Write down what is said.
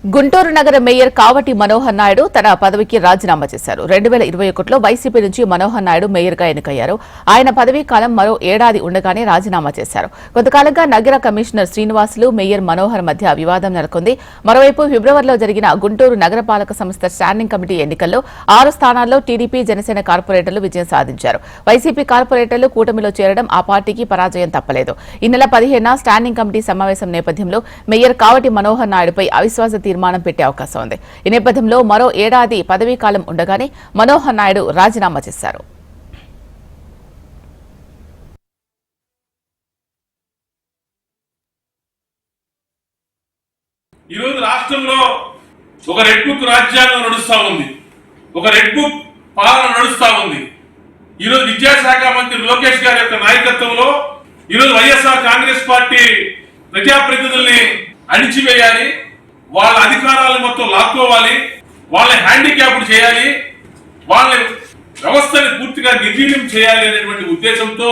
గుంటూరు నగర మేయర్ కావటి మనోహర్ నాయుడు తన పదవికి రాజీనామా చేశారు. 2021లో వైసీపీ నుంచి మనోహర్ నాయుడు మేయర్గా ఎన్నికయ్యారు. ఆయన పదవీ కాలం మరో ఏడాది ఉండగానే రాజీనామా చేశారు. కొంతకాలంగా నగర కమిషనర్ శ్రీనివాసులు మేయర్ మనోహర్ మధ్య వివాదం నెలకొంది. మరోవైపు ఫిబ్రవరిలో జరిగిన గుంటూరు నగరపాలక సంస్థ స్టాండింగ్ కమిటీ ఎన్నికల్లో 6 స్థానాల్లో టీడీపీ జనసేన కార్పొరేటర్లు విజయం సాధించారు. వైసీపీ కార్పొరేటర్లు కూటమిలో చేరడం ఆ పార్టీకి పరాజయం తప్పలేదు. ఈ నెల 15న స్టాండింగ్ కమిటీ సమావేశం నేపథ్యంలో మేయర్ కావటి మనోహర్ నాయుడుపై అవిశ్వాస తీర్మానం పెట్టే అవకాశం ఉంది. ఈ నేపథ్యంలో మరో ఏడాది పదవీ కాలం ఉండగానే మనోహర్ నాయుడు రాజీనామా చేశారు. ఈరోజు రాష్ట్రంలో ఒక రెడ్ బుక్ రాజ్యాంగం నడుస్తా ఉంది, ఒక రెడ్ బుక్ పాలన నడుస్తా ఉంది. ఈరోజు విద్యాశాఖ మంత్రి లోకేష్ గారి యొక్క నాయకత్వంలో ఈరోజు వైఎస్ఆర్ కాంగ్రెస్ పార్టీ ప్రజాప్రతినిధుల్ని అణిచివేయాలి, వాళ్ళ అధికారాలను మొత్తం లాక్కోవాలి, వాళ్ళని హ్యాండిక్యాప్డ్ చేయాలి, వాళ్ళ వ్యవస్థని పూర్తిగా నిర్వీర్యం చేయాలి అనేటువంటి ఉద్దేశంతో